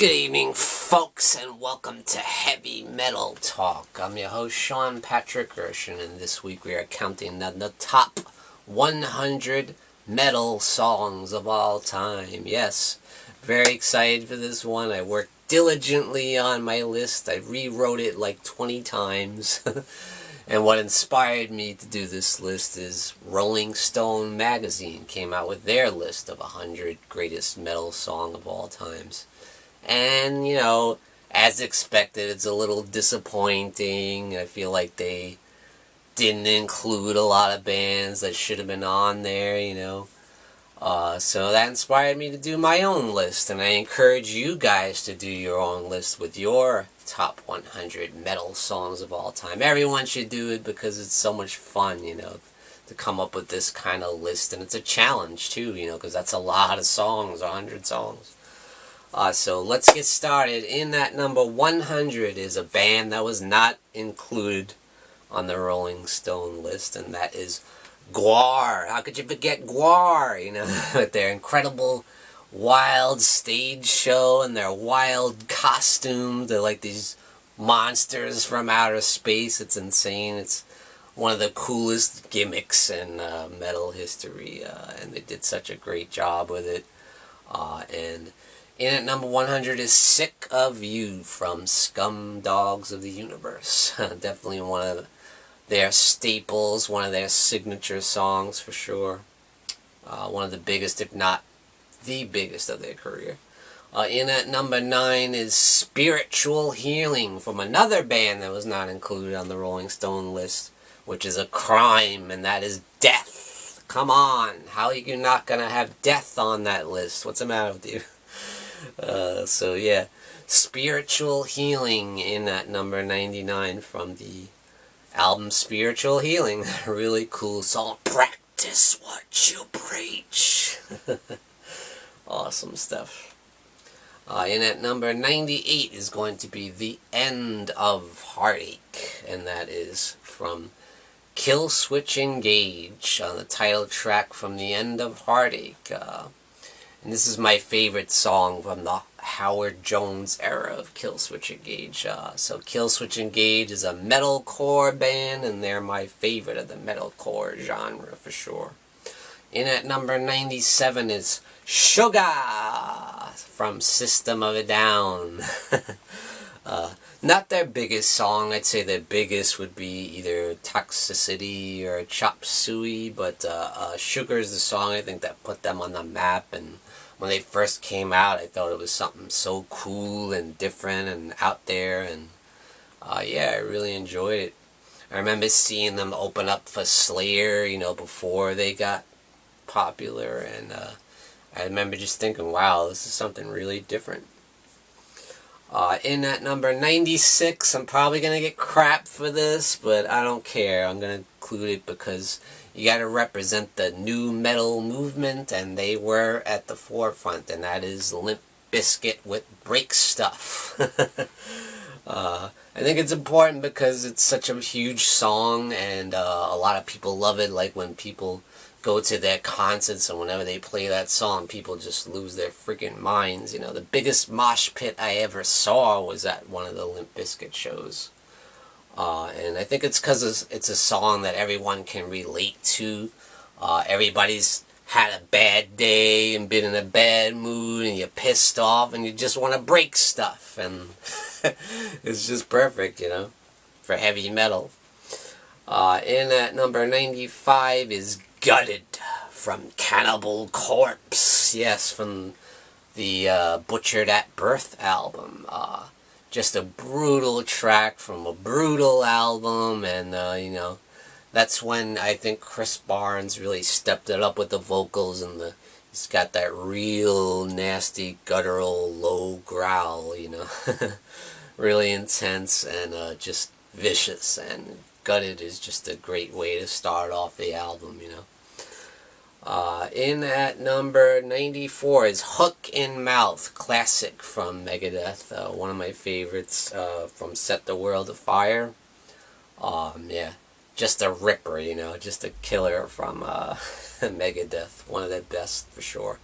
Good evening, folks, and welcome to Heavy Metal Talk. I'm your host, Sean Patrick Erschen, and this week we are counting the top 100 metal songs of all time. Yes, very excited for this one. I worked diligently on my list. I rewrote it like 20 times. And what inspired me to do this list is Rolling Stone magazine came out with their list of 100 greatest metal song of all times. And, you know, as expected, it's a little disappointing. I feel like they didn't include a lot of bands that should have been on there, you know. So that inspired me to do my own list, and I encourage you guys to do your own list with your top 100 metal songs of all time. Everyone should do it because it's so much fun, you know, to come up with this kind of list, and it's a challenge too, you know, because that's a lot of songs, 100 songs. So let's get started. In that number 100 is a band that was not included on the Rolling Stone list, and that is Gwar. How could you forget Gwar? You know, with their incredible wild stage show and their wild costumes. They're like these monsters from outer space. It's insane. It's one of the coolest gimmicks in metal history, and they did such a great job with it. And in at number 100 is Sick of You from Scum Dogs of the Universe. Definitely one of their staples, one of their signature songs for sure. One of the biggest, if not the biggest of their career. In at number 9 is Spiritual Healing from another band that was not included on the Rolling Stone list, which is a crime, and that is Death. Come on, how are you not going to have Death on that list? What's the matter with you? So yeah, Spiritual Healing in at number 99 from the album Spiritual Healing. Really cool song. Practice what you preach. Awesome stuff. In at number 98 is going to be The End of Heartache, and that is from Kill Switch Engage on the title track from The End of Heartache. And this is my favorite song from the Howard Jones era of Kill Switch Engage. So Kill Switch Engage is a metalcore band, and they're my favorite of the metalcore genre for sure. In at number 97 is Sugar from System of a Down. Not their biggest song. I'd say their biggest would be either Toxicity or Chop Suey, but Sugar is the song I think that put them on the map. And when they first came out, I thought it was something so cool and different and out there, and yeah, I really enjoyed it. I remember seeing them open up for Slayer, you know, before they got popular, and I remember just thinking, wow, this is something really different. In at number 96, I'm probably going to get crap for this, but I don't care. I'm going to include it because you got to represent the new metal movement, and they were at the forefront, and that is Limp Bizkit with Break Stuff. I think it's important because it's such a huge song, and a lot of people love it. Like when people go to their concerts, and whenever they play that song, people just lose their freaking minds. You know, the biggest mosh pit I ever saw was at one of the Limp Bizkit shows. And I think it's because it's a song that everyone can relate to. Everybody's had a bad day and been in a bad mood, and you're pissed off, and you just want to break stuff. And it's just perfect, you know, for heavy metal. In at number 95 is Gutted from Cannibal Corpse. Yes, from the Butchered at Birth album. Just a brutal track from a brutal album, and you know, that's when I think Chris Barnes really stepped it up with the vocals, and he's got that real nasty guttural low growl, you know. Really intense and just vicious, and Gutted is just a great way to start off the album, you know. In at number 94 is Hook in Mouth, classic from Megadeth, one of my favorites from Set the World Afire. Yeah, just a ripper, you know, just a killer from Megadeth, one of their best for sure.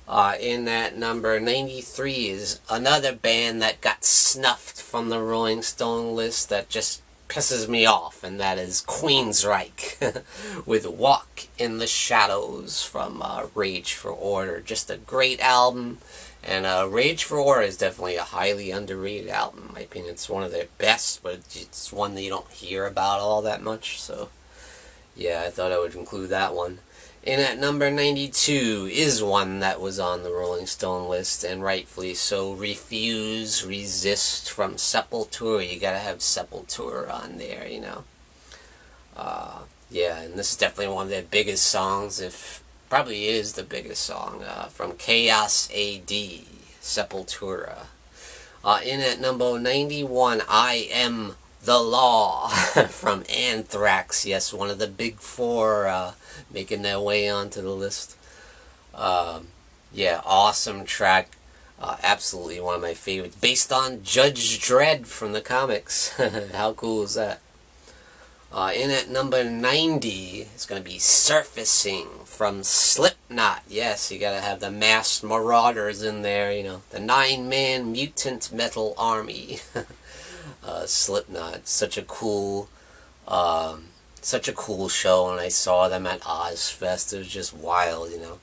In at number 93 is another band that got snuffed from the Rolling Stone list that just pisses me off, and that is Queensryche with Walk in the Shadows from Rage for Order. Just a great album, and Rage for Order is definitely a highly underrated album. In my opinion, it's one of their best, but it's one that you don't hear about all that much, so yeah, I thought I would include that one. And at number 92 is one that was on the Rolling Stone list, and rightfully so, Refuse, Resist from Sepultura. You gotta have Sepultura on there, you know. Yeah, and this is definitely one of their biggest songs, if probably is the biggest song, from Chaos AD, Sepultura. In at number 91, I Am the Law from Anthrax. Yes, one of the big four making their way onto the list. Yeah, awesome track. Absolutely one of my favorites. Based on Judge Dredd from the comics. How cool is that? In at number 90 is going to be Surfacing from Slipknot. Yes, you got to have the Masked Marauders in there, you know. The 9-man mutant metal army. Slipknot, such a cool show, and I saw them at Ozfest. It was just wild, you know.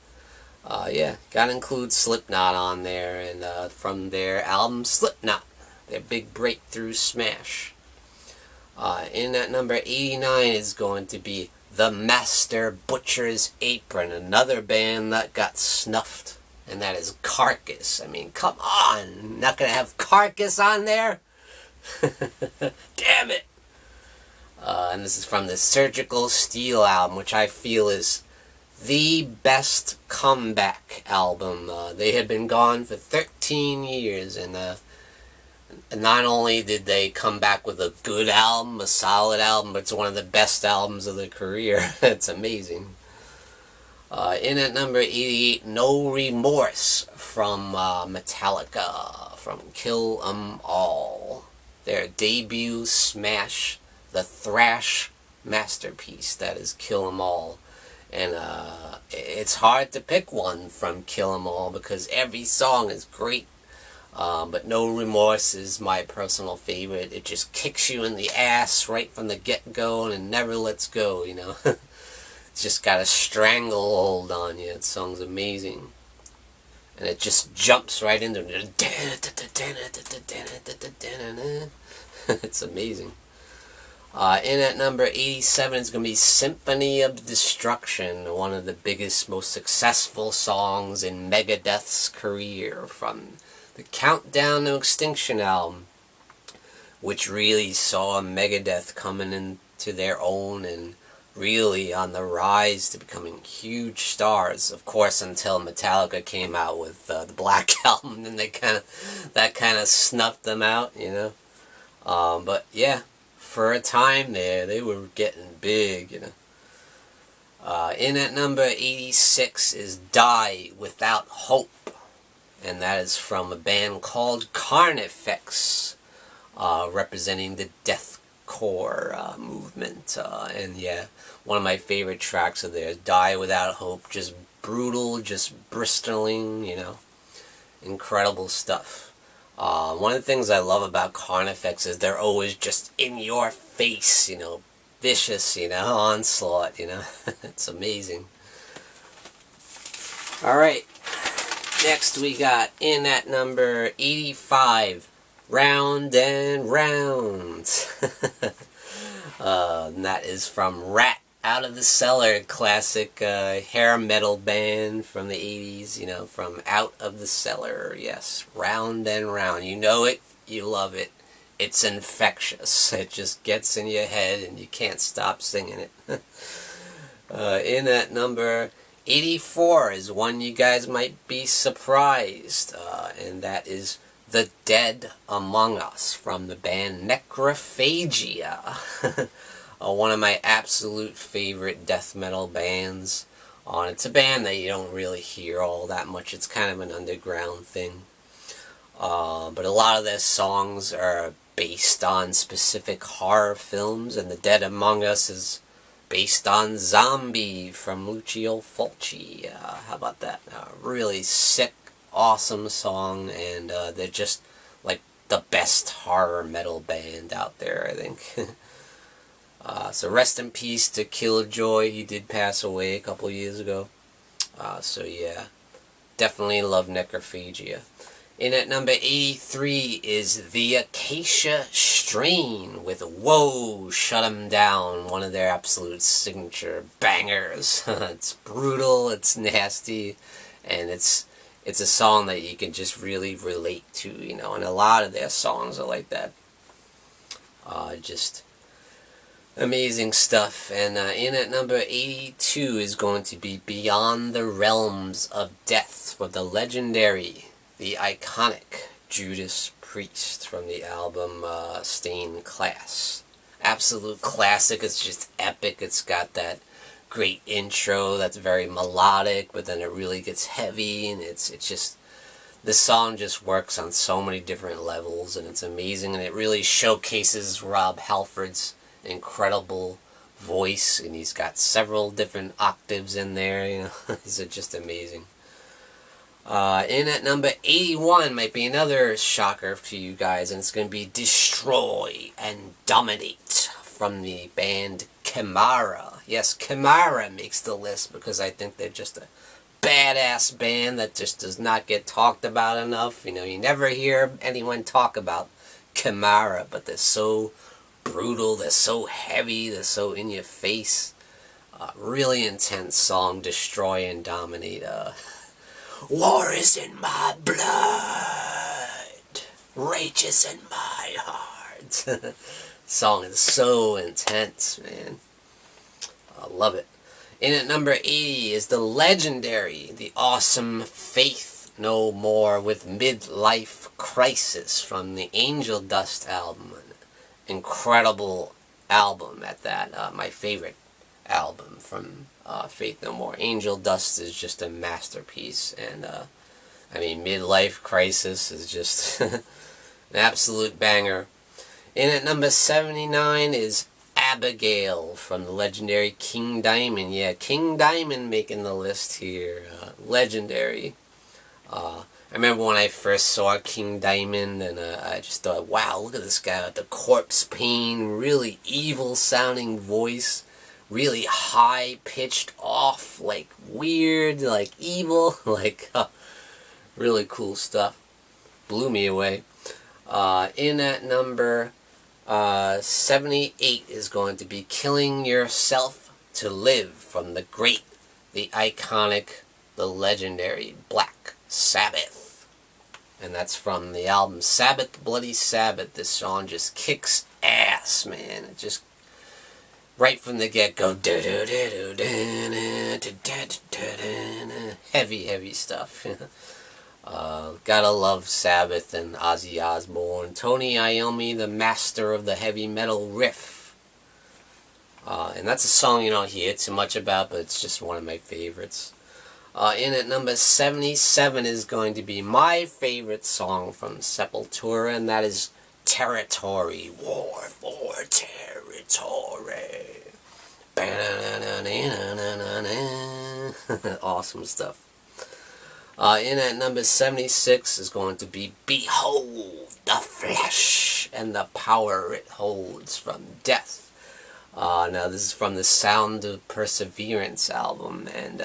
Yeah, gotta include Slipknot on there, and from their album Slipknot, their big breakthrough smash. In at number 89 is going to be The Master Butcher's Apron, another band that got snuffed, and that is Carcass. I mean, come on, not gonna have Carcass on there? Damn it! And this is from the Surgical Steel album, which I feel is the best comeback album. They had been gone for 13 years, and not only did they come back with a good album, a solid album, but it's one of the best albums of their career. It's amazing. In at number 88, No Remorse from Metallica, from Kill 'Em All. Their debut smash, the thrash masterpiece that is Kill 'Em All. And it's hard to pick one from Kill 'Em All because every song is great. But No Remorse is my personal favorite. It just kicks you in the ass right from the get-go and it never lets go, you know. It's just got a stranglehold on you. That song's amazing. And it just jumps right into it. It's amazing. In at number 87 is going to be Symphony of Destruction, one of the biggest, most successful songs in Megadeth's career, from the Countdown to Extinction album, which really saw Megadeth coming into their own and really on the rise to becoming huge stars. Of course, until Metallica came out with the Black Album, and that kind of snuffed them out, you know. But yeah, for a time there, they were getting big, you know. In at number 86 is Die Without Hope, and that is from a band called Carnifex, representing the deathcore movement. And yeah, one of my favorite tracks of theirs, Die Without Hope, just brutal, just bristling, you know, incredible stuff. One of the things I love about Carnifex is they're always just in your face, you know, vicious, you know, onslaught, you know. It's amazing. Alright, next we got in at number 85, Round and Round. And that is from Rat Out of the Cellar, classic hair metal band from the 80s, you know, from Out of the Cellar. Yes, Round and Round. You know it, you love it. It's infectious. It just gets in your head and you can't stop singing it. In at number 84 is one you guys might be surprised, and that is The Dead Among Us from the band Necrophagia. One of my absolute favorite death metal bands. It's a band that you don't really hear all that much. It's kind of an underground thing. But a lot of their songs are based on specific horror films, and The Dead Among Us is based on Zombie from Lucio Fulci. How about that? Really sick, awesome song, and they're just like the best horror metal band out there, I think. So rest in peace to Killjoy. He did pass away a couple years ago. So yeah, definitely love Necrophagia. In at number 83 is The Acacia Strain with Whoa, Shut 'Em Down, one of their absolute signature bangers. It's brutal, it's nasty, and it's a song that you can just really relate to, you know, and a lot of their songs are like that. Just amazing stuff. And in at number 82 is going to be Beyond the Realms of Death for the legendary, the iconic Judas Priest from the album Stained Class. Absolute classic. It's just epic. It's got that great intro that's very melodic, but then it really gets heavy, and it's just, this song just works on so many different levels, and it's amazing, and it really showcases Rob Halford's incredible voice, and he's got several different octaves in there, you know. These are just amazing. In at number 81 might be another shocker to you guys, and it's going to be Destroy and Dominate from the band Chimera. Yes, Chimera makes the list because I think they're just a badass band that just does not get talked about enough. You know, you never hear anyone talk about Chimera, but they're so brutal, they're so heavy, they're so in your face. Really intense song, Destroy and Dominate. War is in my blood, rage is in my heart. Song is so intense, man. I love it. In at number 80 is the legendary, the awesome Faith No More with Midlife Crisis from the Angel Dust album. Incredible album at that. My favorite album from Faith No More. Angel Dust is just a masterpiece, and I mean, Midlife Crisis is just an absolute banger. In at number 79 is Abigail from the legendary King Diamond. Yeah, King Diamond making the list here. Legendary. I remember when I first saw King Diamond, and I just thought, wow, look at this guy with the corpse pain, really evil sounding voice. Really high-pitched off, like weird, like evil, like really cool stuff. Blew me away. In at number 78 is going to be Killing Yourself to Live from the great, the iconic, the legendary Black Sabbath. And that's from the album Sabbath, Bloody Sabbath. This song just kicks ass, man. It just, right from the get-go, heavy stuff. Gotta love Sabbath and Ozzy Osbourne. Tony Iommi, the master of the heavy metal riff. And that's a song you don't hear too much about, but it's just one of my favorites. In at number 77 is going to be my favorite song from Sepultura, and that is Territory. War for Territory. Awesome stuff. In at number 76 is going to be Behold the Flesh and the Power It Holds from Death. Now this is from the Sound of Perseverance album, and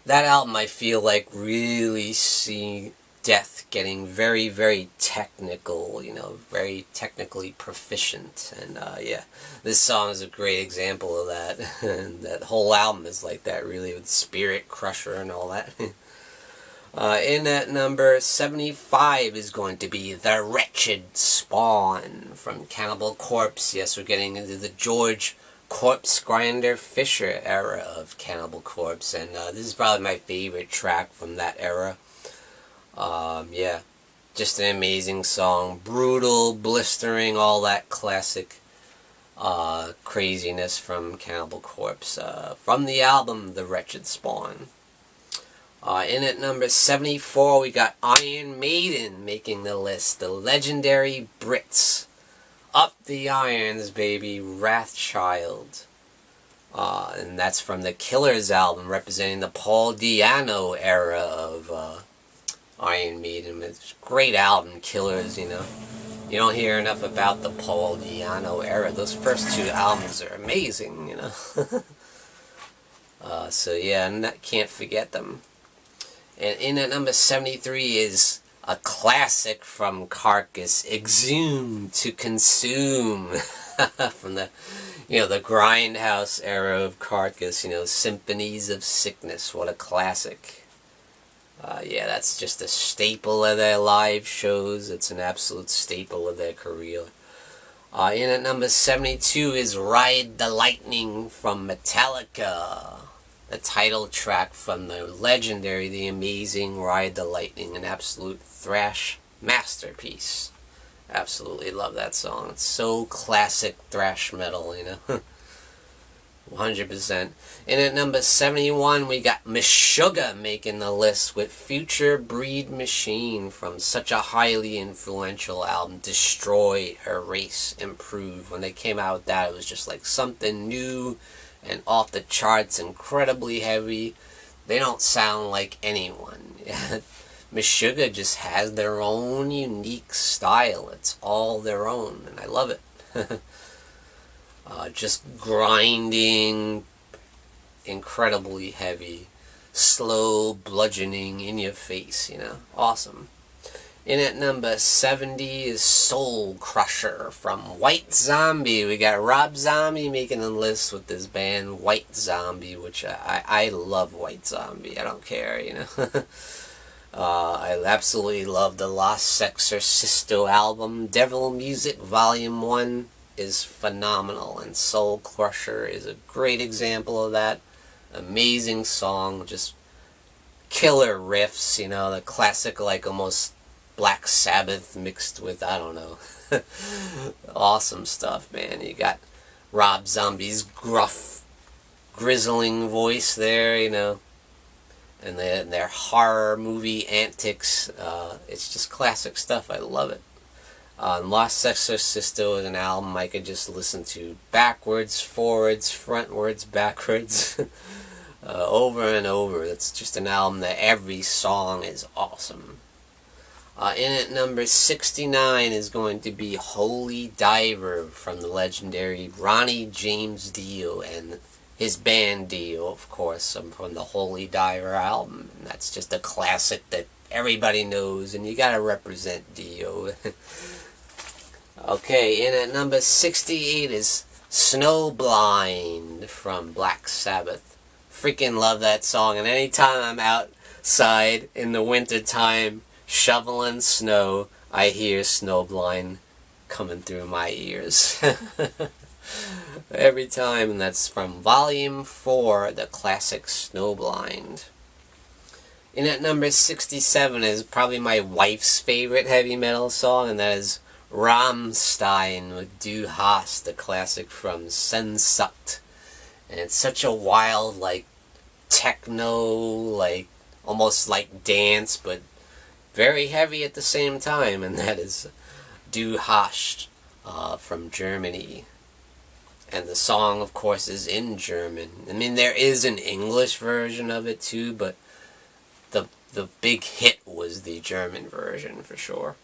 that album I feel like really see Death getting very, very technical, you know, very technically proficient, and yeah, this song is a great example of that, and that whole album is like that, really, with Spirit Crusher and all that. In at number 75 is going to be The Wretched Spawn from Cannibal Corpse. Yes, we're getting into the George Corpse Grinder Fisher era of Cannibal Corpse, and this is probably my favorite track from that era. Yeah, just an amazing song. Brutal, blistering, all that classic craziness from Cannibal Corpse. From the album The Wretched Spawn. In at number 74, we got Iron Maiden making the list. The legendary Brits. Up the Irons, baby. Wrathchild. And that's from the Killers album, representing the Paul Di'Anno era of Iron Maiden. It's a great album, Killers, you know. You don't hear enough about the Paul Di'Anno era. Those first two albums are amazing, you know. So yeah, can't forget them. And in at number 73 is a classic from Carcass, Exhume to Consume. From the, you know, the Grindhouse era of Carcass, you know, Symphonies of Sickness. What a classic. Yeah, that's just a staple of their live shows. It's an absolute staple of their career. In at number 72 is Ride the Lightning from Metallica. The title track from the legendary, the amazing Ride the Lightning. An absolute thrash masterpiece. Absolutely love that song. It's so classic thrash metal, you know. 100%. And at number 71, we got Meshuggah making the list with Future Breed Machine from such a highly influential album, Destroy, Erase, Improve. When they came out with that, it was just like something new and off the charts, incredibly heavy. They don't sound like anyone. Meshuggah just has their own unique style. It's all their own, and I love it. Just grinding, incredibly heavy, slow bludgeoning in your face, you know. Awesome. In at number 70 is Soul Crusher from White Zombie. We got Rob Zombie making the list with this band, White Zombie, which I love White Zombie. I don't care, you know. I absolutely love the Lost Sexorcisto album. Devil Music Volume 1 is phenomenal, and Soul Crusher is a great example of that. Amazing song, just killer riffs, you know, the classic, like almost Black Sabbath mixed with, I don't know. Awesome stuff, man. You got Rob Zombie's gruff, grizzling voice there, you know, and their horror movie antics. It's just classic stuff. I love it. Lost Sexorcisto is an album I could just listen to backwards, forwards, frontwards, backwards, over and over. It's just an album that every song is awesome. In at number 69 is going to be Holy Diver from the legendary Ronnie James Dio and his band Dio, of course, from the Holy Diver album. And that's just a classic that everybody knows, and you gotta represent Dio. Okay, in at number 68 is Snowblind from Black Sabbath. Freaking love that song, and anytime I'm outside in the winter time shoveling snow, I hear Snowblind coming through my ears. Every time, and that's from Volume 4, the classic Snowblind. In at number 67 is probably my wife's favorite heavy metal song, and that is Rammstein with Du Hast, the classic from Sensucht. And it's such a wild, like, techno, like, almost like dance, but very heavy at the same time, and that is Du Hast from Germany. And the song, of course, is in German. I mean, there is an English version of it, too, but the big hit was the German version, for sure.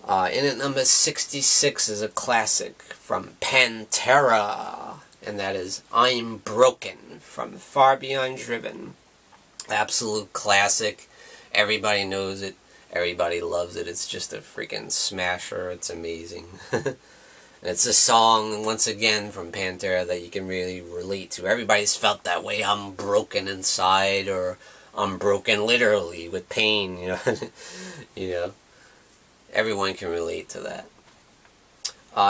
In at number 66 is a classic from Pantera, and that is I'm Broken from Far Beyond Driven. Absolute classic. Everybody knows it. Everybody loves it. It's just a freaking smasher. It's amazing. It's a song, once again, from Pantera that you can really relate to. Everybody's felt that way. I'm broken inside, or I'm broken literally with pain, you know. You know. Everyone can relate to that.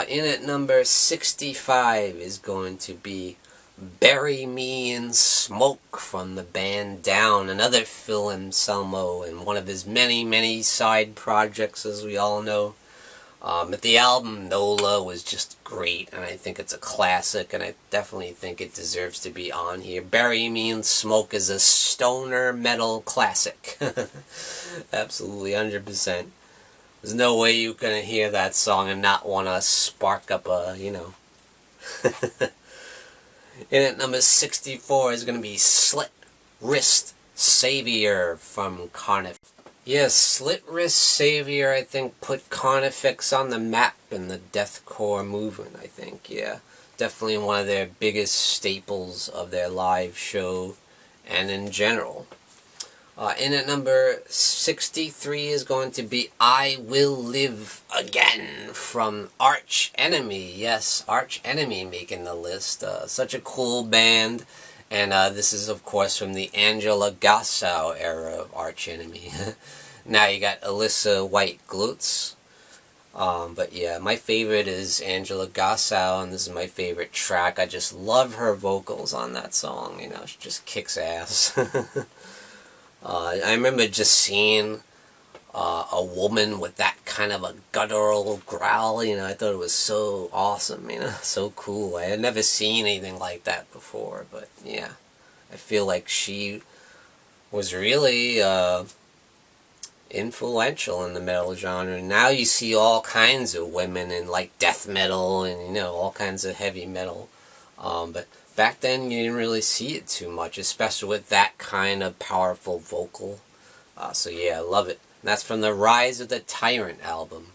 In at number 65 is going to be Bury Me in Smoke from the band Down, another Phil Anselmo, and one of his many, many side projects, as we all know. But the album NOLA was just great, and I think it's a classic, and I definitely think it deserves to be on here. Bury Me in Smoke is a stoner metal classic. Absolutely, 100%. There's no way you can hear that song and not want to spark up a, you know. And at number 64 is going to be Slit Wrist Savior from Carnifex. Yes, Slit Wrist Savior, I think, put Carnifex on the map in the deathcore movement, I think, yeah. Definitely one of their biggest staples of their live show and in general. In at number 63 is going to be I Will Live Again from Arch Enemy. Yes, Arch Enemy making the list. Such a cool band. And this is, of course, from the Angela Gossow era of Arch Enemy. Now you got Alyssa White Glutz. But yeah, my favorite is Angela Gossow, and this is my favorite track. I just love her vocals on that song. You know, she just kicks ass. I remember just seeing a woman with that kind of a guttural growl, you know, I thought it was so awesome, you know, so cool. I had never seen anything like that before, but yeah, I feel like she was really influential in the metal genre. Now you see all kinds of women in like death metal and, you know, all kinds of heavy metal, but back then you didn't really see it too much, especially with that kind of powerful vocal. So yeah, I love it. And that's from the Rise of the Tyrant album.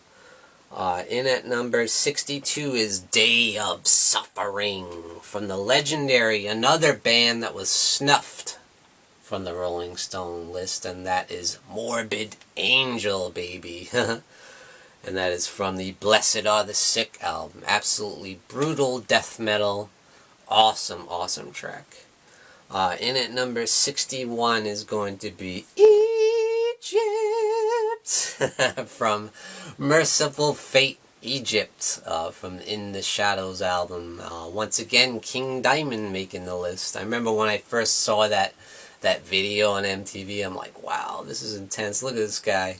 In at number 62 is Day of Suffering from the legendary, another band that was snuffed from the Rolling Stone list, and that is Morbid Angel, baby. And that is from the Blessed Are the Sick album. Absolutely brutal death metal. Awesome, awesome track. In at number 61 is going to be Egypt from Merciful Fate Egypt from In the Shadows album. Once again, King Diamond making the list. I remember when I first saw that video on MTV, I'm like, wow, this is intense. Look at this guy.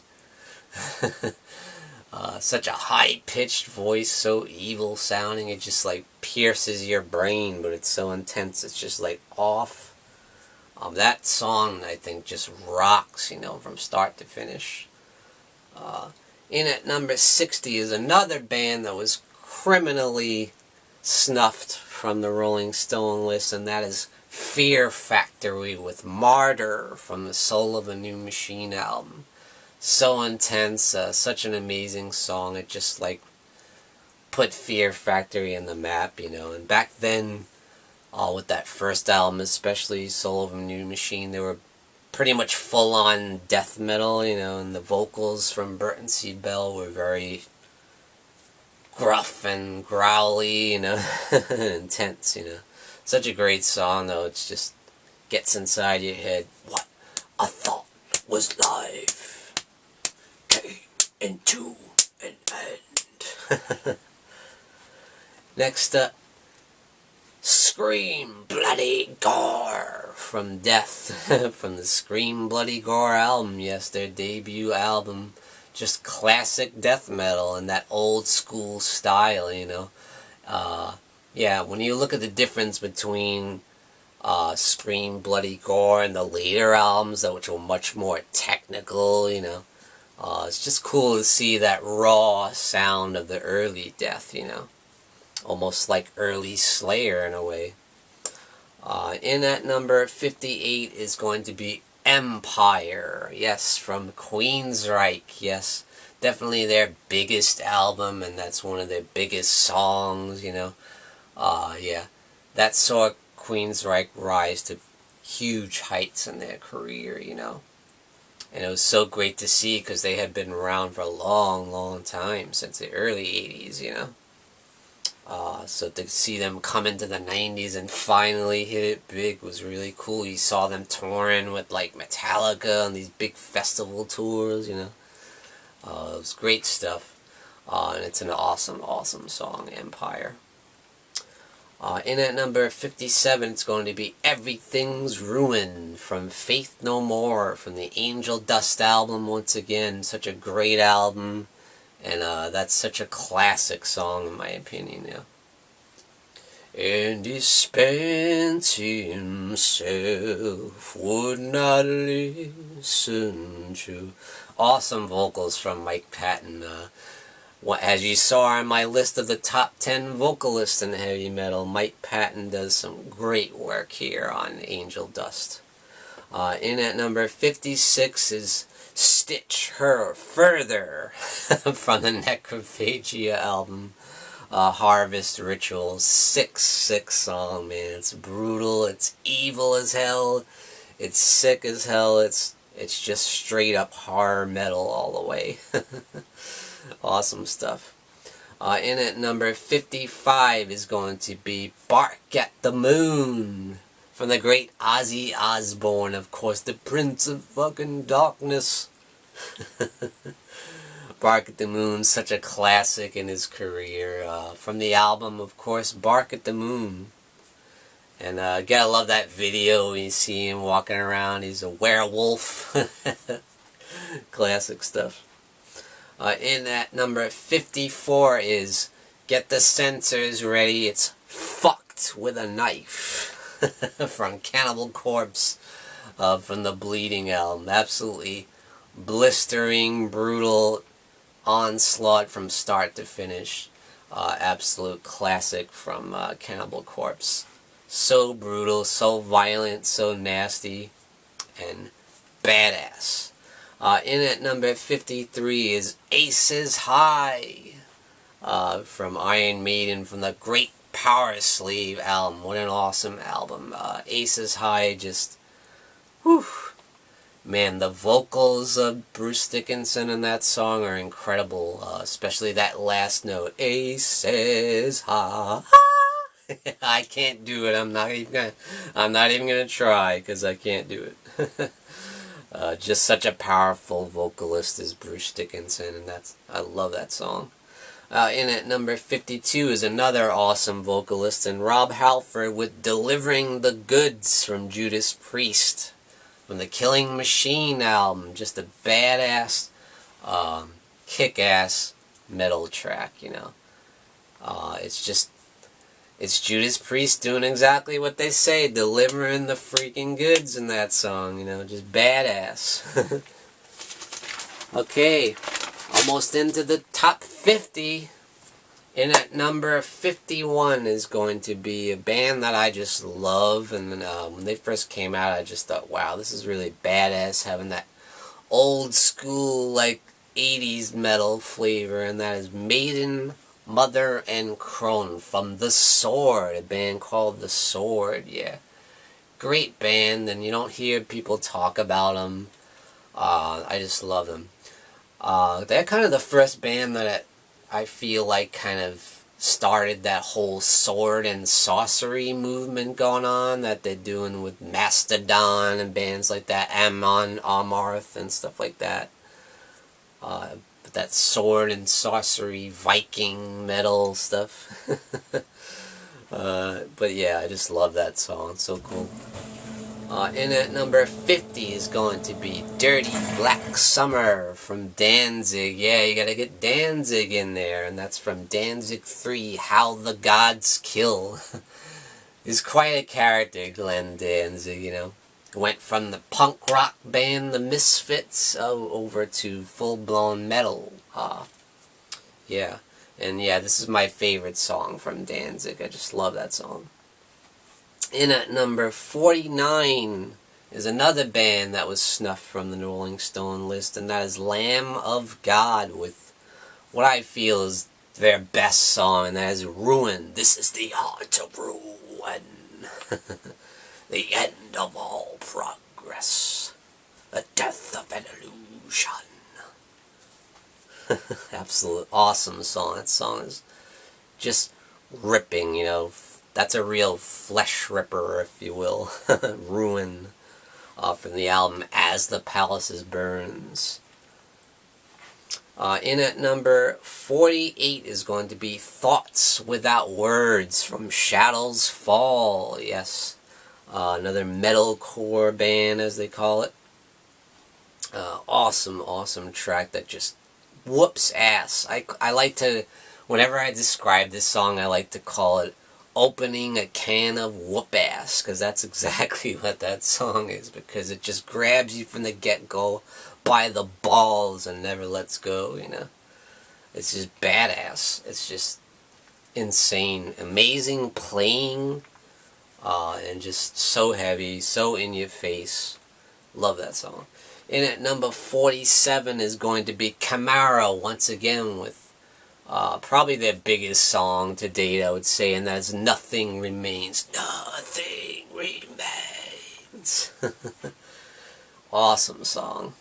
Such a high-pitched voice, so evil sounding, it just like pierces your brain, but it's so intense, it's just like off. That song, I think, just rocks, you know, from start to finish. In at number 60 is another band that was criminally snuffed from the Rolling Stone list, and that is Fear Factory with Martyr from the Soul of a New Machine album. So intense, such an amazing song. It just like put Fear Factory in the map, you know. And back then, with that first album, especially Soul of a New Machine, they were pretty much full-on death metal, you know. And the vocals from Burton C. Bell were very gruff and growly, you know, intense, you know. Such a great song, though. It just gets inside your head. What I thought was life into an end. Next up, Scream Bloody Gore from Death from the Scream Bloody Gore album. Yes, their debut album. Just classic death metal in that old school style, you know. Yeah, when you look at the difference between Scream Bloody Gore and the later albums, which were much more technical, you know. It's just cool to see that raw sound of the early Death, you know. Almost like early Slayer in a way. In at number 58 is going to be Empire. Yes, from Queensryche. Yes, definitely their biggest album, and that's one of their biggest songs, you know. Yeah, that saw Queensryche rise to huge heights in their career, you know. And it was so great to see because they had been around for a long, long time, since the early 80s, you know. So to see them come into the 90s and finally hit it big was really cool. You saw them touring with like Metallica on these big festival tours, you know. It was great stuff. And it's an awesome, awesome song, Empire. In at number 57, it's going to be Everything's Ruined from Faith No More from the Angel Dust album. Once again, such a great album, and that's such a classic song in my opinion. Yeah. And he spent himself, would not listen to. Awesome vocals from Mike Patton. Well, as you saw on my list of the top 10 vocalists in heavy metal, Mike Patton does some great work here on Angel Dust. In at number 56 is Stitch Her Further from the Necrophagia album. Harvest Ritual. Sick song, man. It's brutal, it's evil as hell, it's sick as hell, it's just straight up horror metal all the way. Awesome stuff. In at number 55 is going to be Bark at the Moon from the great Ozzy Osbourne, of course, the Prince of fucking Darkness. Bark at the Moon, such a classic in his career. From the album, of course, Bark at the Moon. And gotta love that video when you see him walking around. He's a werewolf. Classic stuff. In at number 54 is Get the Sensors Ready, It's Fucked with a Knife from Cannibal Corpse from the Bleeding album. Absolutely blistering, brutal onslaught from start to finish. Absolute classic from Cannibal Corpse. So brutal, so violent, so nasty, and badass. In at number 53 is Aces High from Iron Maiden from the great Power Slave album. What an awesome album. Aces High, just, whew. Man, the vocals of Bruce Dickinson in that song are incredible, especially that last note, Aces High. I can't do it. I'm not even gonna try because I can't do it. Just such a powerful vocalist as Bruce Dickinson, and I love that song. In at number 52 is another awesome vocalist, and Rob Halford with Delivering the Goods from Judas Priest from the Killing Machine album. Just a badass, kick-ass metal track, you know. It's Judas Priest doing exactly what they say, delivering the freaking goods in that song, you know, just badass. Okay, almost into the top 50. In at number 51 is going to be a band that I just love, and when they first came out, I just thought, wow, this is really badass, having that old school, like, 80s metal flavor, and that is Maiden, Mother and Crone from The Sword, a band called The Sword. Yeah, great band, and you don't hear people talk about them. I just love them. They're kind of the first band that I feel like kind of started that whole sword and sorcery movement going on that they're doing with Mastodon and bands like that, Amon Amarth and stuff like that. That sword and sorcery Viking metal stuff. But yeah, I just love that song. It's so cool. In at number 50 is going to be Dirty Black Summer from Danzig. Yeah, you gotta get Danzig in there, and that's from Danzig 3, How the Gods Kill. He's quite a character, Glenn Danzig, you know. Went from the punk rock band The Misfits over to full-blown metal. Yeah, and yeah, this is my favorite song from Danzig. I just love that song. In at number 49 is another band that was snuffed from the Rolling Stone list, and that is Lamb of God with what I feel is their best song, and that is Ruin. This is the heart of ruin. The end of all progress. The death of an illusion. Absolute awesome song. That song is just ripping, you know. That's a real flesh ripper, if you will. Ruin from the album As the Palaces Burns. In at number 48 is going to be Thoughts Without Words from Shadows Fall. Yes. Another metalcore band, as they call it. Awesome track that just whoops ass. I like to, whenever I describe this song, I like to call it opening a can of whoop ass, because that's exactly what that song is, because it just grabs you from the get-go by the balls and never lets go, you know. It's just badass. It's just insane. Amazing playing, and just so heavy, so in your face. Love that song. In at number 47 is going to be Camaro, once again, with probably their biggest song to date, I would say, and that's Nothing Remains. Nothing Remains. Awesome song.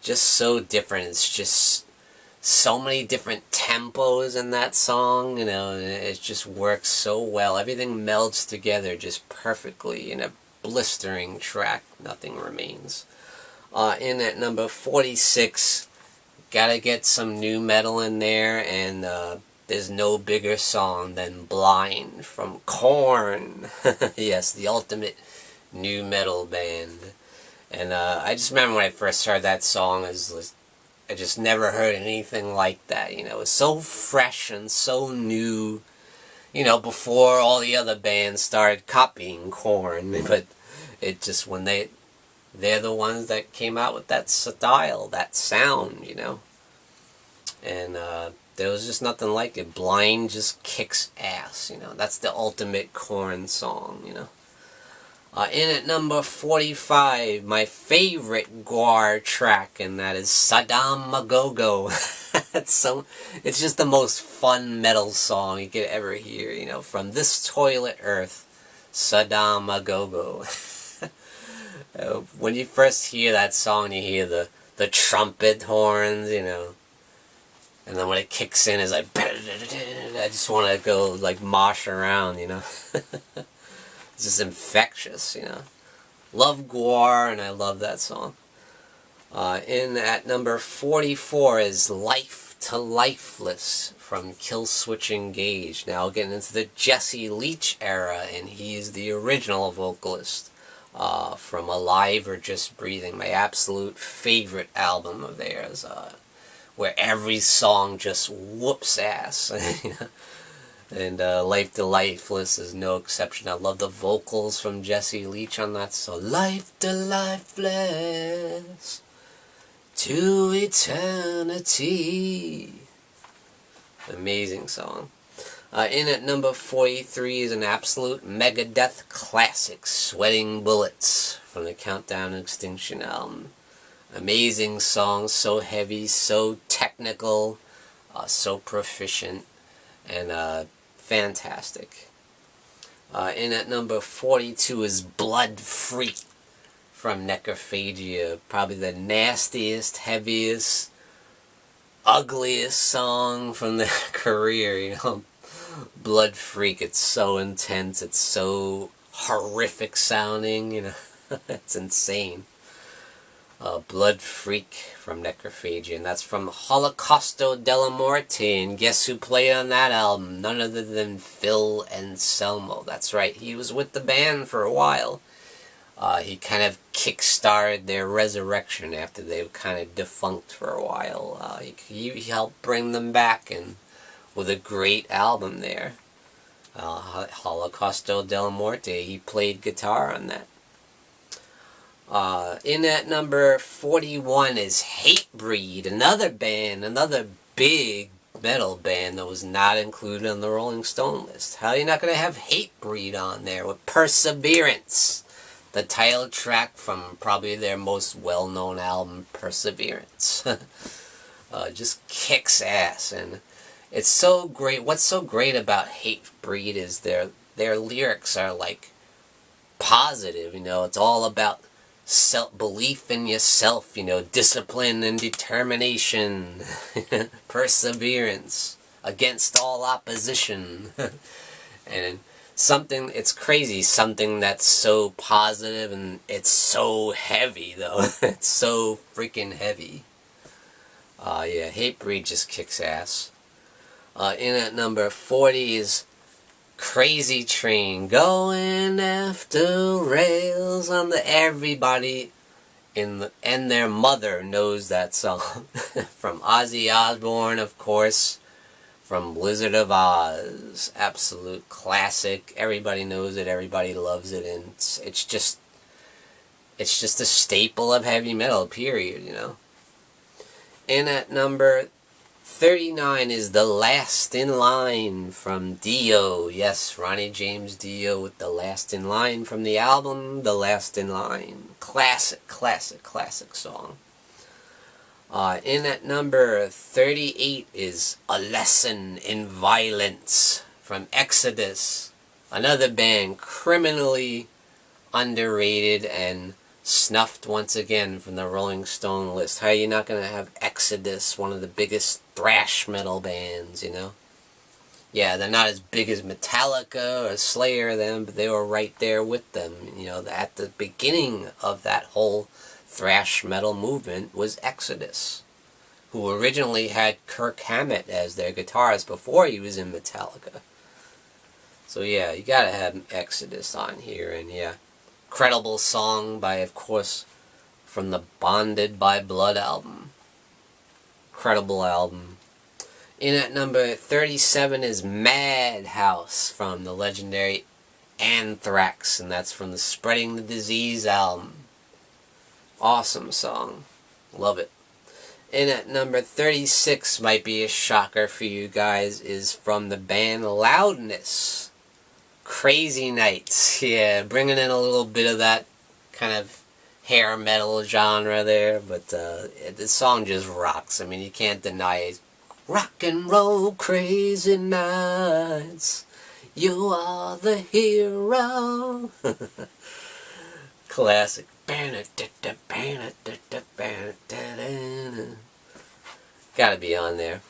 Just so different. It's just so many different tempos in that song, you know, and it just works so well. Everything melds together just perfectly in a blistering track, Nothing Remains. In at number 46, gotta get some new metal in there, and there's no bigger song than Blind from Korn. Yes, the ultimate new metal band. And I just remember when I first heard that song, I just never heard anything like that. You know, it was so fresh and so new, you know, before all the other bands started copying Korn. But it just, when they're the ones that came out with that style, that sound, you know. And there was just nothing like it. Blind just kicks ass, you know. That's the ultimate Korn song, you know. In at number 45, my favorite Gwar track, and that is Saddam Magogo. It's just the most fun metal song you could ever hear, you know. From This Toilet Earth, Saddam Magogo. When you first hear that song, you hear the trumpet horns, you know. And then when it kicks in, it's like, I just want to go, like, mosh around, you know. It's just infectious, you know. Love Gwar, and I love that song. In at number 44 is Life to Lifeless from Killswitch Engage. Now getting into the Jesse Leach era, and he is the original vocalist from Alive or Just Breathing, my absolute favorite album of theirs, where every song just whoops ass. And Life to Lifeless is no exception. I love the vocals from Jesse Leach on that song. Life to lifeless, to eternity. Amazing song. In at number 43 is an absolute Megadeth classic, Sweating Bullets, from the Countdown to Extinction album. Amazing song, so heavy, so technical, so proficient, and fantastic. In at number 42 is Blood Freak from Necrophagia. Probably the nastiest, heaviest, ugliest song from their career, you know. Blood Freak, it's so intense, it's so horrific sounding, you know. It's insane. Blood Freak from Necrophagia, and that's from Holocausto della Morte, and guess who played on that album? None other than Phil Anselmo. That's right, he was with the band for a while. He kind of kick-started their resurrection after they were kind of defunct for a while. He helped bring them back, and with a great album there. Holocausto della Morte, he played guitar on that. In at number 41 is Hatebreed, another band, another big metal band that was not included on the Rolling Stone list. How are you not going to have Hatebreed on there with Perseverance, the title track from probably their most well-known album, Perseverance. Just kicks ass, and it's so great. What's so great about Hatebreed is their lyrics are like positive, you know. It's all about belief in yourself, you know, discipline and determination, perseverance against all opposition. And it's crazy, something that's so positive, and it's so heavy, though. It's so freaking heavy. Yeah, Hatebreed just kicks ass. In at number 40 is Crazy Train, going after rails on the... Everybody and their mother knows that song. From Ozzy Osbourne, of course, from Wizard of Oz. Absolute classic. Everybody knows it, everybody loves it, and it's just a staple of heavy metal, period, you know. In at number 39 is The Last in Line from Dio. Yes, Ronnie James Dio with The Last in Line from the album The Last in Line. Classic, classic, classic song. In at number 38 is A Lesson in Violence from Exodus. Another band criminally underrated and snuffed once again from the Rolling Stone list. How are you not going to have Exodus, one of the biggest thrash metal bands, you know? Yeah, they're not as big as Metallica or Slayer, them, but they were right there with them. You know, at the beginning of that whole thrash metal movement was Exodus, who originally had Kirk Hammett as their guitarist before he was in Metallica. So yeah, you gotta have Exodus on here, and yeah. Incredible song by, of course, from the Bonded by Blood album. Incredible album. In at number 37 is Madhouse from the legendary Anthrax, and that's from the Spreading the Disease album. Awesome song. Love it. In at number 36, might be a shocker for you guys, is from the band Loudness. Crazy Nights. Yeah, bringing in a little bit of that kind of hair metal genre there, but the song just rocks. I mean, you can't deny it. Rock and roll crazy nights, you are the hero. Classic. Gotta be on there.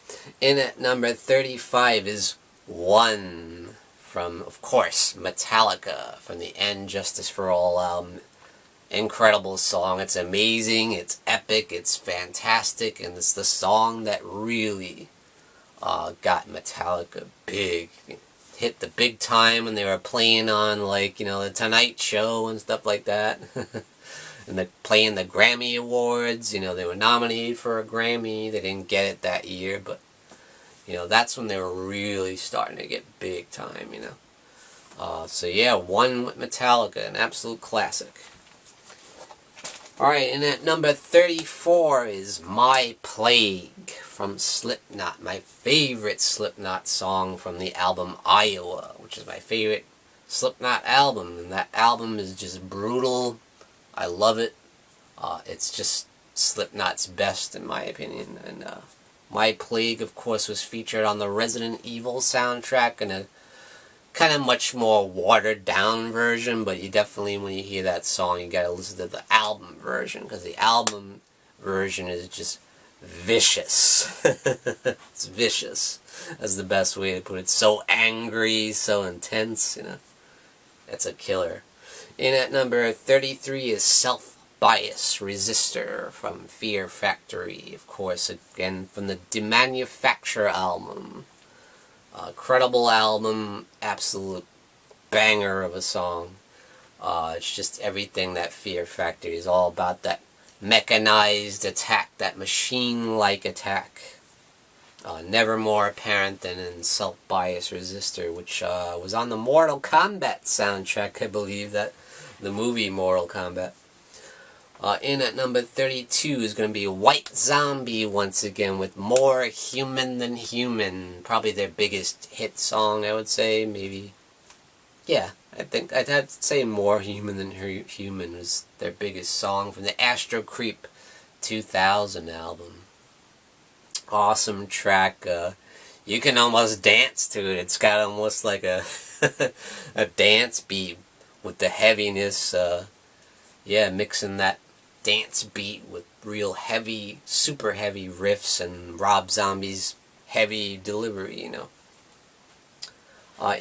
In at number 35 is One from, of course, Metallica, from the And Justice for All album. Incredible song. It's amazing, it's epic, it's fantastic, and it's the song that really got Metallica big. Hit the big time when they were playing on, like, you know, the Tonight Show and stuff like that. And they're playing the Grammy Awards. You know, they were nominated for a Grammy. They didn't get it that year, but, you know, that's when they were really starting to get big time, you know. So yeah, One with Metallica, an absolute classic. Alright, and at number 34 is My Plague from Slipknot. My favorite Slipknot song from the album Iowa, which is my favorite Slipknot album. And that album is just brutal. I love it. It's just Slipknot's best, in my opinion. And My Plague, of course, was featured on the Resident Evil soundtrack in a kind of much more watered down version, but you definitely, when you hear that song, you gotta listen to the album version, because the album version is just vicious. It's vicious. That's the best way to put it. So angry, so intense, you know. It's a killer. In at number 33 is Self-Bias Resistor from Fear Factory, of course, again from the Demanufacture album. Credible album, absolute banger of a song. It's just everything that Fear Factory is all about, that mechanized attack, that machine-like attack. Never more apparent than in Self-Bias Resistor, which was on the Mortal Kombat soundtrack, I believe, that the movie Mortal Kombat. In at number 32 is going to be White Zombie once again with More Human Than Human. Probably their biggest hit song, I would say. Maybe. Yeah, I think I'd have to say More Human Than Human was their biggest song from the Astro Creep 2000 album. Awesome track. You can almost dance to it. It's got almost like a a dance beat with the heaviness. Yeah, mixing that dance beat with real heavy, super heavy riffs and Rob Zombie's heavy delivery, you know.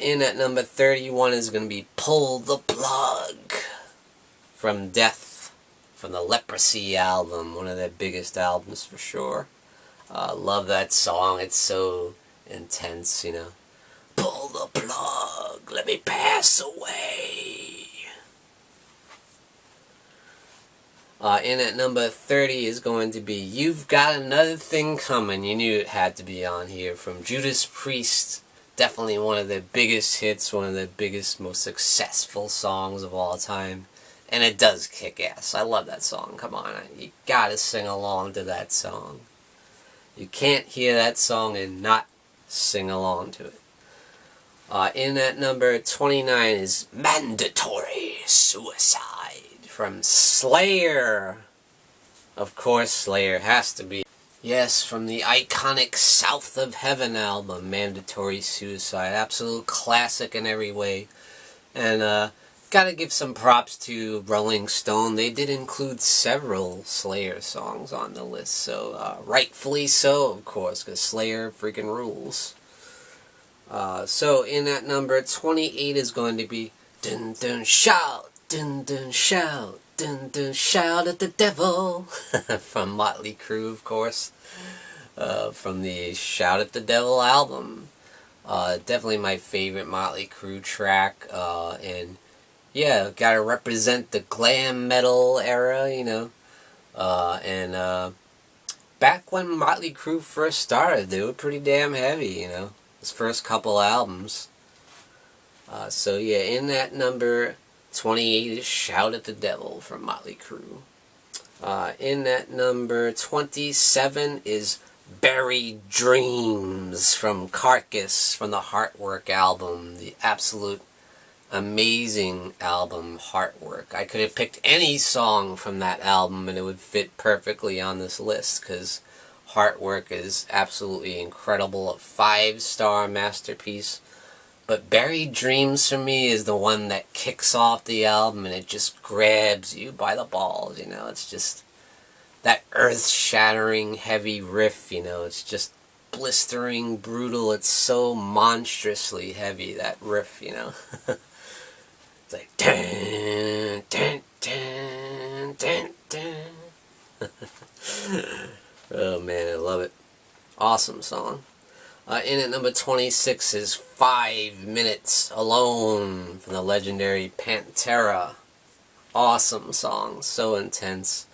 In at number 31 is going to be Pull the Plug from Death, from the Leprosy album, one of their biggest albums for sure. Love that song, it's so intense, you know. Pull the plug, let me pass away. In at number 30 is going to be You've Got Another Thing Coming. You knew it had to be on here, from Judas Priest. Definitely one of their biggest hits, one of their biggest, most successful songs of all time. And it does kick ass. I love that song. Come on, you gotta sing along to that song. You can't hear that song and not sing along to it. In at number 29 is Mandatory Suicide from Slayer. Of course, Slayer has to be. Yes, from the iconic South of Heaven album, Mandatory Suicide. Absolute classic in every way. And gotta give some props to Rolling Stone. They did include several Slayer songs on the list, so rightfully so, of course, because Slayer freaking rules. So in at number 28 is going to be Dun Dun Shout, Dun Dun Shout, Dun Dun Shout at the Devil from Motley Crue, of course, from the Shout at the Devil album. Definitely my favorite Motley Crue track, and yeah, gotta represent the glam metal era, you know. Back when Motley Crue first started, they were pretty damn heavy, you know. His first couple albums. So yeah, in that number 28 is Shout at the Devil from Motley Crue. In that number 27 is Buried Dreams from Carcass from the Heartwork album. The absolute amazing album, Heartwork. I could have picked any song from that album and it would fit perfectly on this list because Heartwork is absolutely incredible, a 5-star masterpiece. But Buried Dreams for me is the one that kicks off the album and it just grabs you by the balls, you know. It's just that earth-shattering heavy riff, you know. It's just blistering, brutal. It's so monstrously heavy, that riff, you know. It's like dun, dun, dun, dun, dun. Oh man, I love it. Awesome song. In at number 26 is 5 Minutes Alone from the legendary Pantera. Awesome song, so intense.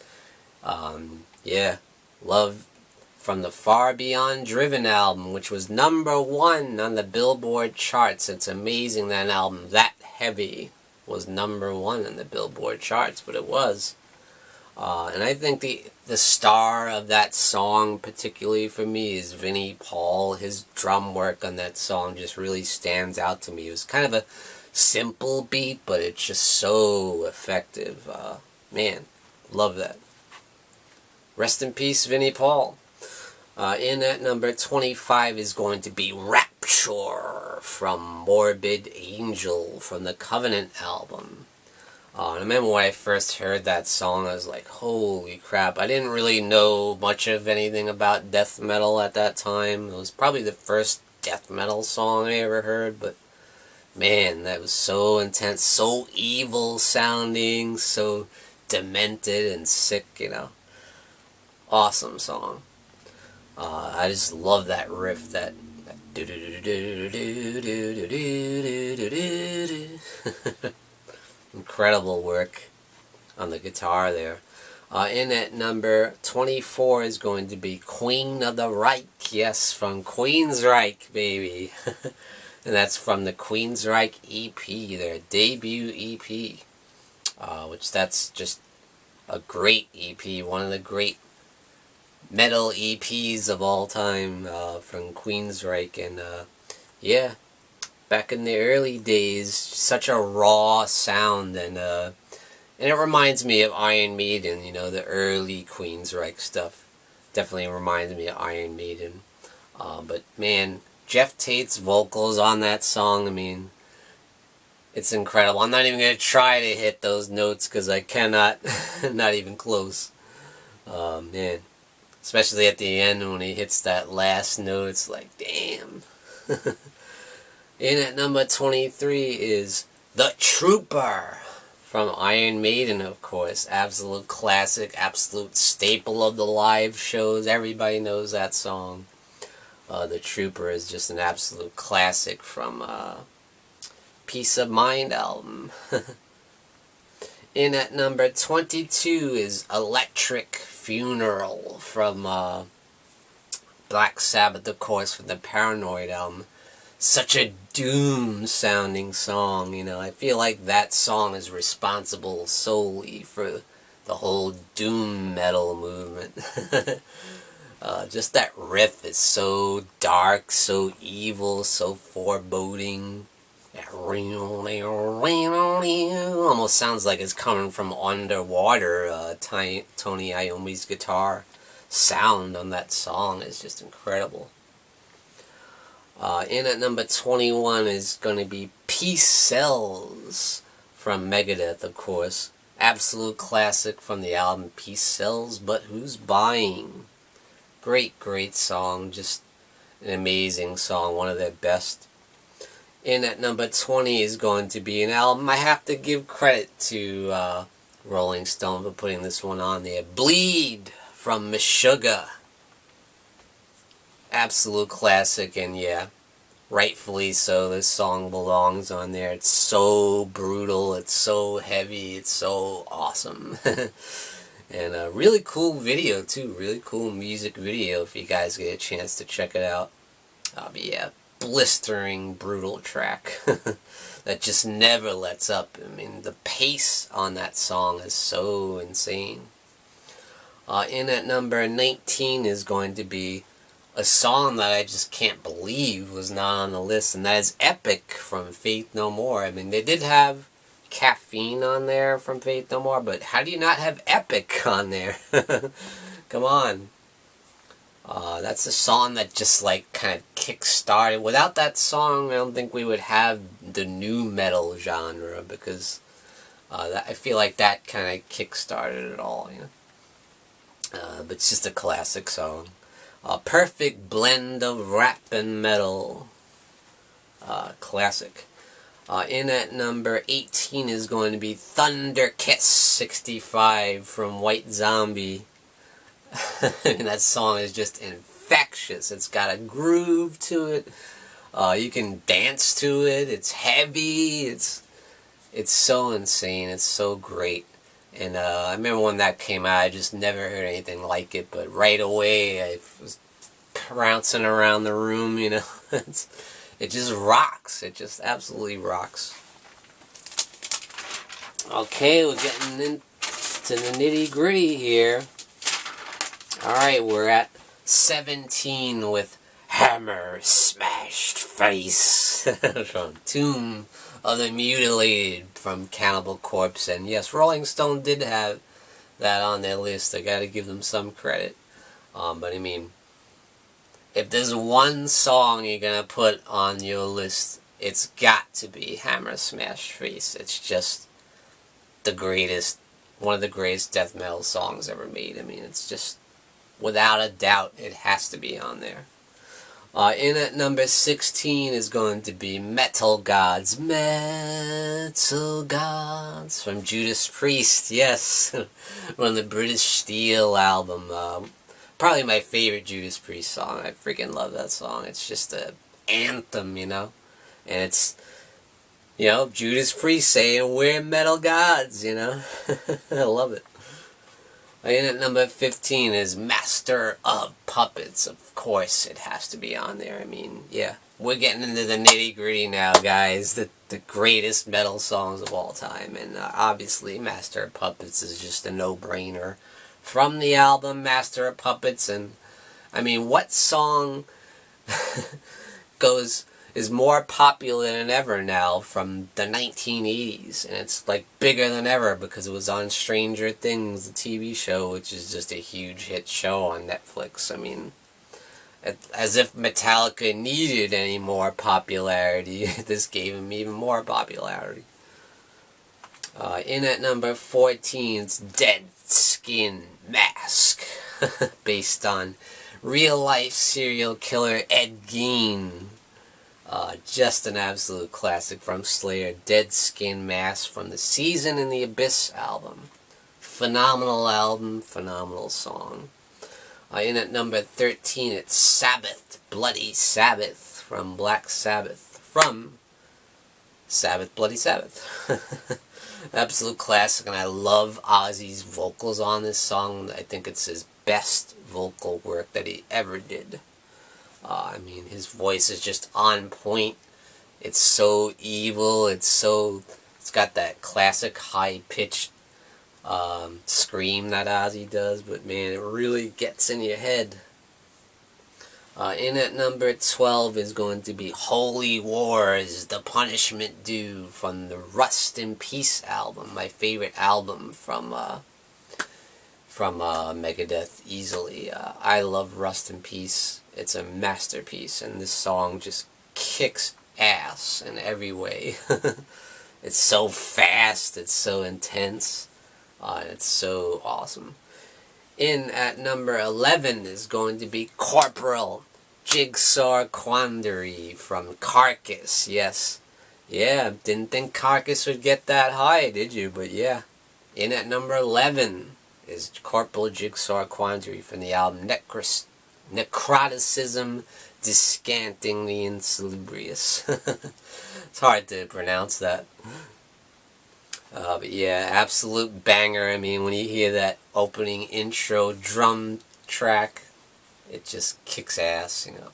Yeah, love from the Far Beyond Driven album, which was number 1 on the Billboard charts. It's amazing that an album that heavy was number 1 in the Billboard charts, but it was. And I think the star of that song, particularly for me, is Vinnie Paul. His drum work on that song just really stands out to me. It was kind of a simple beat, but it's just so effective. Man, love that. Rest in peace, Vinnie Paul. In at number 25 is going to be Rapture from Morbid Angel from the Covenant album. I remember when I first heard that song, I was like, holy crap. I didn't really know much of anything about death metal at that time. It was probably the first death metal song I ever heard, but man, that was so intense, so evil sounding, so demented and sick, you know. Awesome song. I just love that riff, that incredible work on the guitar there. In at number 24 is going to be Queen of the Reich. Yes, from Queensryche, baby. And that's from the Queensryche EP, their debut EP. Which that's just a great EP, one of the great metal EPs of all time from Queensryche. And yeah, back in the early days, such a raw sound, and it reminds me of Iron Maiden, you know, the early Queensryche stuff. Definitely reminds me of Iron Maiden. But man, Jeff Tate's vocals on that song, I mean, it's incredible. I'm not even going to try to hit those notes because I cannot, not even close. Man, especially at the end when he hits that last note, it's like, damn. In at number 23 is The Trooper from Iron Maiden, of course. Absolute classic, absolute staple of the live shows. Everybody knows that song. The Trooper is just an absolute classic from Peace of Mind album. In at number 22 is Electric Funeral from Black Sabbath, of course, from the Paranoid album. Such a doom-sounding song, you know. I feel like that song is responsible solely for the whole doom metal movement. Just that riff is so dark, so evil, so foreboding. Almost sounds like it's coming from underwater. Tony Iommi's guitar sound on that song is just incredible. In at number 21 is going to be Peace Sells from Megadeth, of course. Absolute classic from the album Peace Sells, But Who's Buying? Great song. Just an amazing song. One of their best. In at number 20 is going to be an album I have to give credit to Rolling Stone for putting this one on there. Bleed from Meshuggah. Absolute classic, and yeah, rightfully so. This song belongs on there. It's so brutal, it's so heavy, it's so awesome. And a really cool video too, really cool music video if you guys get a chance to check it out. But yeah, blistering, brutal track that just never lets up. I mean, the pace on that song is so insane. In at number 19 is going to be a song that I just can't believe was not on the list, and that is Epic from Faith No More. I mean, they did have Caffeine on there from Faith No More, but how do you not have Epic on there? Come on. That's a song that just like kind of kick-started. Without that song, I don't think we would have the new metal genre, because I feel like that kind of kick-started it all, you know. But it's just a classic song. A perfect blend of rap and metal. Classic. In at number 18 is going to be Thunder Kiss 65 from White Zombie. And that song is just infectious. It's got a groove to it. You can dance to it. It's heavy. It's so insane. It's so great. And I remember when that came out, I just never heard anything like it. But right away, I was bouncing around the room, you know. It just rocks. It just absolutely rocks. Okay, we're getting into the nitty-gritty here. Alright, we're at 17 with Hammer Smashed Face from Tomb of the Mutilated from Cannibal Corpse. And yes, Rolling Stone did have that on their list. I gotta give them some credit. But I mean, if there's one song you're gonna put on your list, it's got to be Hammer Smashed Face. It's just the greatest, one of the greatest death metal songs ever made. I mean, it's just, without a doubt, it has to be on there. In at number 16 is going to be Metal Gods. Metal Gods from Judas Priest, yes. From the British Steel album. Probably my favorite Judas Priest song. I freaking love that song. It's just an anthem, you know. And it's, you know, Judas Priest saying, we're metal gods, you know. I love it. In at number 15 is Master of Puppets. Of course, it has to be on there. I mean, yeah. We're getting into the nitty-gritty now, guys. The greatest metal songs of all time. And obviously, Master of Puppets is just a no-brainer. From the album Master of Puppets. And, I mean, what song is more popular than ever now from the 1980s, and it's like bigger than ever because it was on Stranger Things, the TV show, which is just a huge hit show on Netflix. I mean, as if Metallica needed any more popularity, this gave him even more popularity. In at number 14 is Dead Skin Mask, based on real-life serial killer Ed Gein. Just an absolute classic from Slayer. Dead Skin Mask from the Season in the Abyss album. Phenomenal album, phenomenal song. In at number 13, it's Sabbath, Bloody Sabbath from Black Sabbath. From Sabbath, Bloody Sabbath. Absolute classic, and I love Ozzy's vocals on this song. I think it's his best vocal work that he ever did. I mean, his voice is just on point. It's so evil. It's got that classic high-pitched scream that Ozzy does. But man, it really gets in your head. In at number 12 is going to be Holy Wars, The Punishment Due from the Rust in Peace album, my favorite album from Megadeth easily. I love Rust in Peace. It's a masterpiece, and this song just kicks ass in every way. It's so fast, it's so intense, it's so awesome. In at number 11 is going to be Corporal Jigsaw Quandary from Carcass. Yes. Yeah, didn't think Carcass would get that high, did you? But yeah. In at number 11 is Corporal Jigsaw Quandary from the album Necroticism Descantingly Insalubrious. It's hard to pronounce that. But yeah, absolute banger. I mean, when you hear that opening intro drum track, it just kicks ass, you know.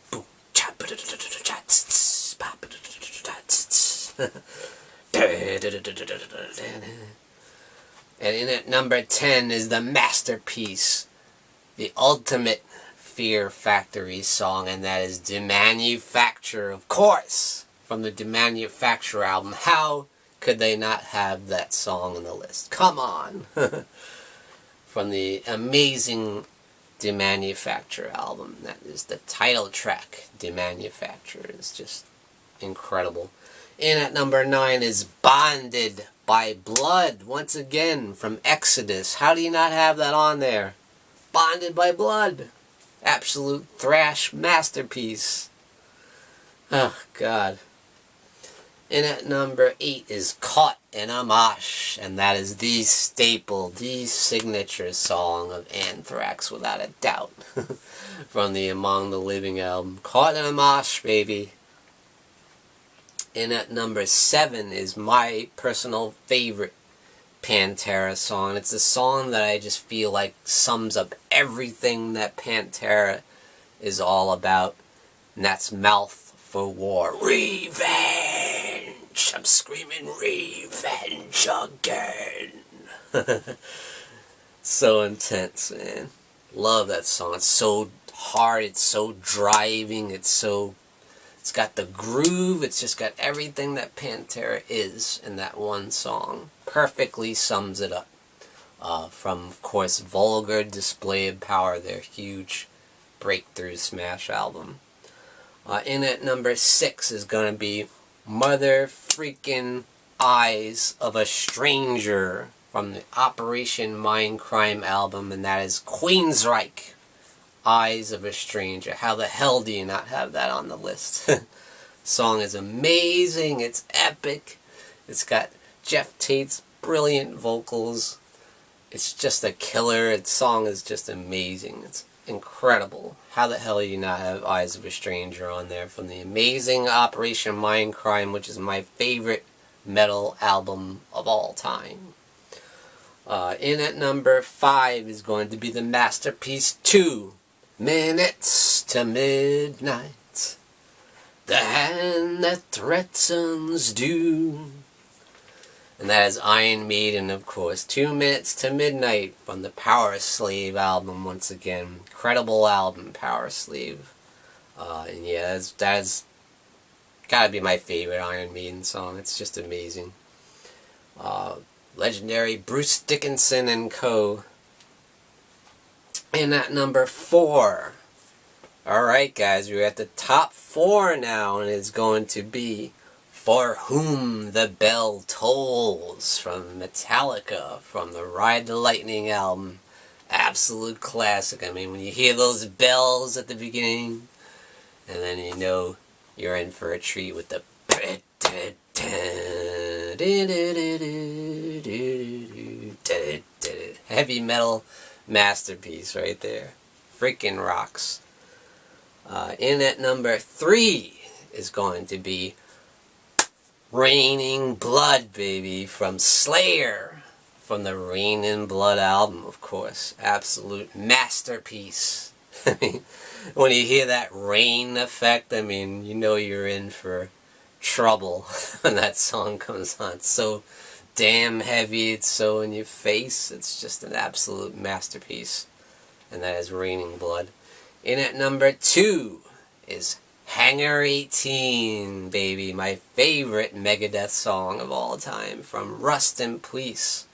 And in at number 10 is the masterpiece, the ultimate Fear Factory song, and that is Demanufacture, of course, from the Demanufacture album. How could they not have that song on the list? Come on! From the amazing Demanufacture album. That is the title track, Demanufacture. It's just incredible. In at number 9 is Bonded by Blood, once again, from Exodus. How do you not have that on there? Bonded by Blood. Absolute thrash masterpiece. Oh, God. In at number 8 is Caught in a Mosh, and that is the staple, the signature song of Anthrax, without a doubt, from the Among the Living album. Caught in a Mosh, baby. In at number 7 is my personal favorite Pantera song. It's a song that I just feel like sums up everything that Pantera is all about, and that's Mouth for War. Revenge! I'm screaming revenge again. So intense, man. Love that song. It's so hard, it's so driving, it's got the groove, it's just got everything that Pantera is in that one song. Perfectly sums it up. From, of course, Vulgar Display of Power, their huge breakthrough smash album. In at number 6 is going to be Mother Freaking Eyes of a Stranger from the Operation Mindcrime album, and that is Queensryche, Eyes of a Stranger. How the hell do you not have that on the list? Song is amazing, it's epic, it's got Jeff Tate's brilliant vocals, it's just a killer, its song is just amazing, it's incredible. How the hell do you not have Eyes of a Stranger on there from the amazing Operation Mindcrime, which is my favorite metal album of all time. In at number 5 is going to be the masterpiece 2 Minutes to Midnight, the hand that threatens doom. And that is Iron Maiden, of course. 2 Minutes to Midnight from the Power Slave album, once again. Incredible album, Power Slave. And yeah, that's gotta be my favorite Iron Maiden song. It's just amazing. Legendary Bruce Dickinson and co. And at number 4. Alright guys, we're at the top 4 now, and it's going to be For Whom the Bell Tolls from Metallica, from the Ride the Lightning album. Absolute classic. I mean, when you hear those bells at the beginning, and then you know you're in for a treat with the heavy metal masterpiece right there. Freaking rocks. In at number 3 is going to be Raining Blood, baby, from Slayer, from the Rain in Blood album, of course. Absolute masterpiece. I mean, when you hear that rain effect, I mean, you know you're in for trouble when that song comes on. It's so damn heavy, it's so in your face, it's just an absolute masterpiece. And that is Raining Blood. In at number 2 is Hangar 18, baby. My favorite Megadeth song of all time from Rust in Peace.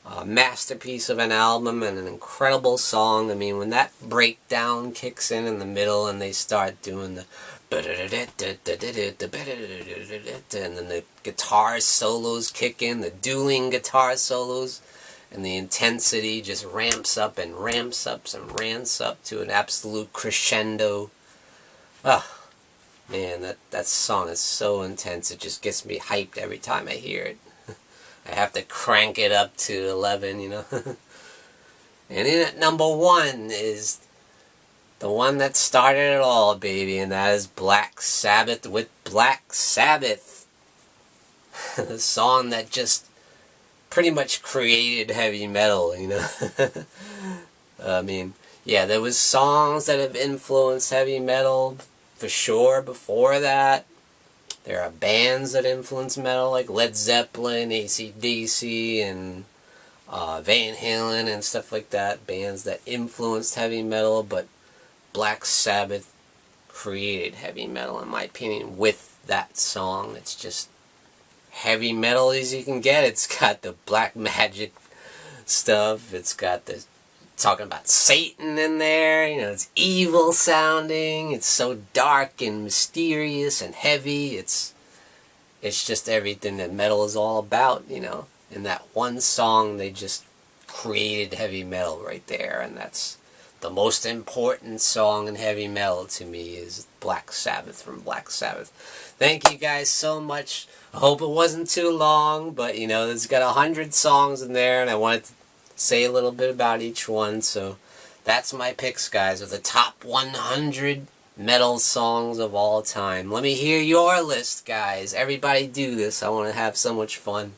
A masterpiece of an album and an incredible song. I mean, when that breakdown kicks in the middle and they start doing the and then the guitar solos kick in, the dueling guitar solos, and the intensity just ramps up and ramps up and ramps up to an absolute crescendo. Oh, man, that song is so intense. It just gets me hyped every time I hear it. I have to crank it up to 11, you know. And in at number 1 is the one that started it all, baby, and that is Black Sabbath with Black Sabbath. The song that just pretty much created heavy metal, you know. I mean, yeah, there was songs that have influenced heavy metal for sure before that. There are bands that influence metal like Led Zeppelin, AC/DC, and Van Halen and stuff like that. Bands that influenced heavy metal, but Black Sabbath created heavy metal, in my opinion, with that song. It's just heavy metal as you can get. It's got the black magic stuff. It's got the talking about Satan in there. You know, it's evil sounding. It's so dark and mysterious and heavy. It's just everything that metal is all about, you know. In that one song, they just created heavy metal right there, and that's the most important song in heavy metal to me is Black Sabbath from Black Sabbath. Thank you guys so much. I hope it wasn't too long, but you know, it's got 100 songs in there, and I wanted to say a little bit about each one. So that's my picks, guys, of the top 100 metal songs of all time. Let me hear your list, guys. Everybody do this. I want to have so much fun.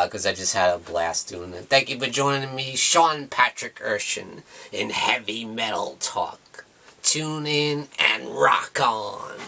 Because I just had a blast doing it. Thank you for joining me, Sean Patrick Erschen, in Heavy Metal Talk. Tune in and rock on.